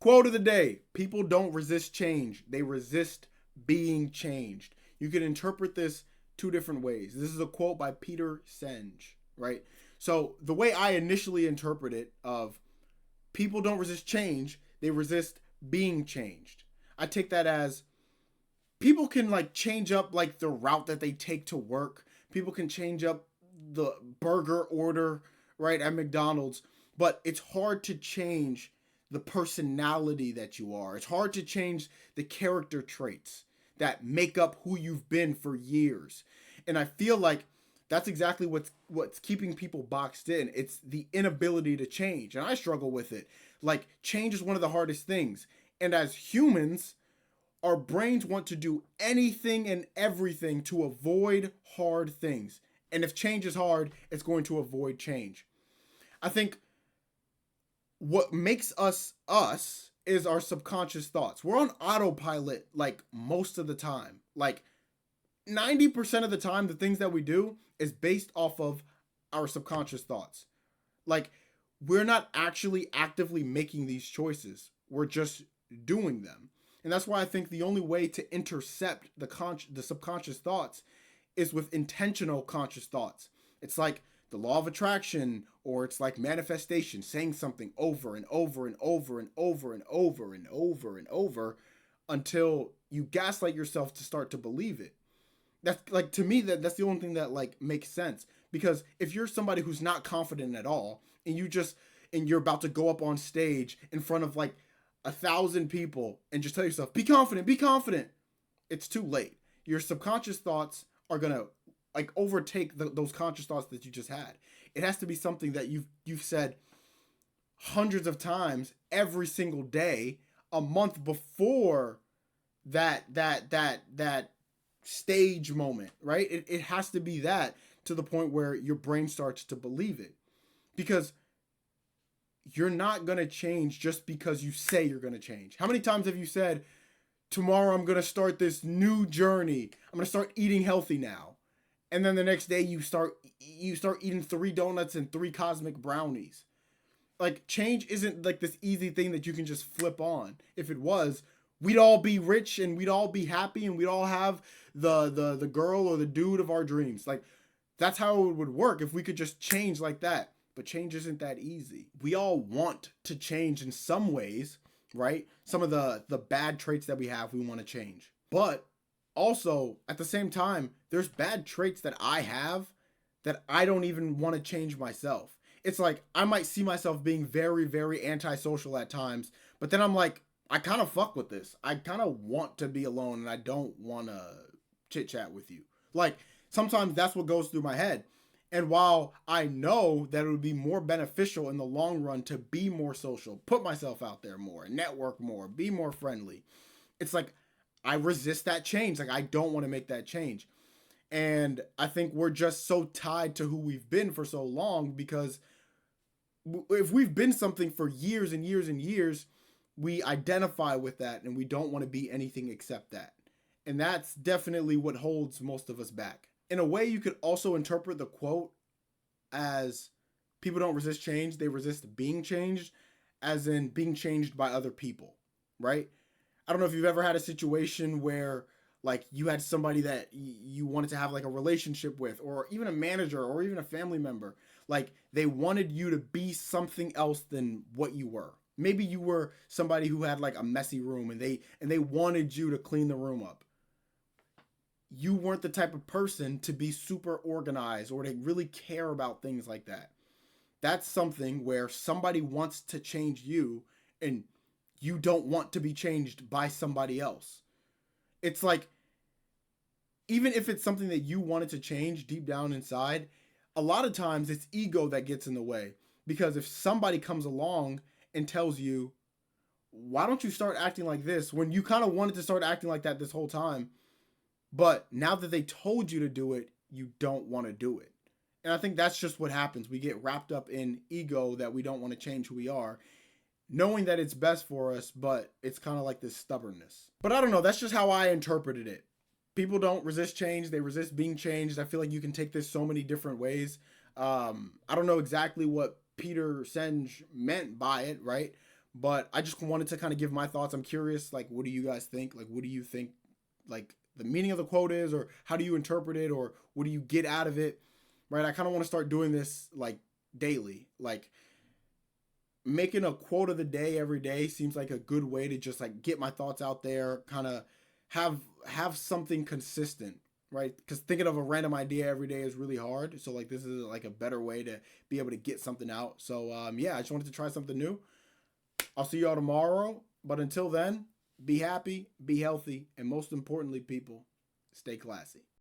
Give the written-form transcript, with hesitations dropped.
Quote of the day: people don't resist change, they resist being changed. You can interpret this two different ways. This is a quote by Peter Senj, right? So the way I initially interpret it of people don't resist change, they resist being changed. I take that as people can like change up like the route that they take to work. People can change up the burger order, right, at McDonald's, but it's hard to change the personality that you are. It's hard to change the character traits that make up who you've been for years. And I feel like that's exactly what's keeping people boxed in. It's the inability to change. And I struggle with it. Like change is one of the hardest things. And as humans, our brains want to do anything and everything to avoid hard things. And if change is hard, it's going to avoid change. I think what makes us us is our subconscious thoughts. We're on autopilot like most of the time. Like 90% of the time, the things that we do is based off of our subconscious thoughts. Like we're not actually actively making these choices. We're just doing them. And that's why I think the only way to intercept the subconscious thoughts is with intentional conscious thoughts. It's like the law of attraction, or it's like manifestation, saying something over and over and over and over and over and over and over until you gaslight yourself to start to believe it. That's like, to me, that's the only thing that like makes sense. Because if you're somebody who's not confident at all, and you're about to go up on stage in front of like 1,000 people and just tell yourself, be confident, be confident, it's too late. Your subconscious thoughts are gonna like overtake those conscious thoughts that you just had. It has to be something that you've said hundreds of times every single day, a month before that stage moment, right? It has to be that, to the point where your brain starts to believe it. Because you're not going to change just because you say you're going to change. How many times have you said, tomorrow I'm going to start this new journey. I'm going to start eating healthy now. And then the next day you start eating 3 donuts and 3 cosmic brownies. Like change isn't like this easy thing that you can just flip on. If it was, we'd all be rich and we'd all be happy and we'd all have the girl or the dude of our dreams. Like that's how it would work if we could just change like that. But change isn't that easy. We all want to change in some ways, right? Some of the bad traits that we have, we want to change. But also, at the same time, there's bad traits that I have that I don't even want to change myself. It's like, I might see myself being very, very antisocial at times, but then I'm like, I kind of fuck with this. I kind of want to be alone and I don't want to chit chat with you. Like, sometimes that's what goes through my head. And while I know that it would be more beneficial in the long run to be more social, put myself out there more, network more, be more friendly, it's like I resist that change. Like I don't want to make that change. And I think we're just so tied to who we've been for so long, because if we've been something for years and years and years, we identify with that and we don't want to be anything except that. And that's definitely what holds most of us back. In a way, you could also interpret the quote as people don't resist change, they resist being changed, as in being changed by other people, right? I don't know if you've ever had a situation where like you had somebody that you wanted to have like a relationship with, or even a manager or even a family member, like they wanted you to be something else than what you were. Maybe you were somebody who had like a messy room and they wanted you to clean the room up. You weren't the type of person to be super organized or to really care about things like that. That's something where somebody wants to change you and you don't want to be changed by somebody else. It's like, even if it's something that you wanted to change deep down inside, a lot of times it's ego that gets in the way. Because if somebody comes along and tells you, why don't you start acting like this, when you kind of wanted to start acting like that this whole time, but now that they told you to do it, you don't want to do it. And I think that's just what happens. We get wrapped up in ego that we don't want to change who we are, knowing that it's best for us, but it's kind of like this stubbornness. But I don't know. That's just how I interpreted it. People don't resist change. They resist being changed. I feel like you can take this so many different ways. I don't know exactly what Peter Senj meant by it, right? But I just wanted to kind of give my thoughts. I'm curious, like, what do you guys think? Like, what do you think, like, the meaning of the quote is, or how do you interpret it, or what do you get out of it? Right? I kind of want to start doing this like daily. Like, making a quote of the day every day seems like a good way to just like get my thoughts out there, kind of have something consistent, right? Because thinking of a random idea every day is really hard. So like this is like a better way to be able to get something out. So yeah, I just wanted to try something new. I'll see y'all tomorrow. But until then, be happy, be healthy, and most importantly, people, stay classy.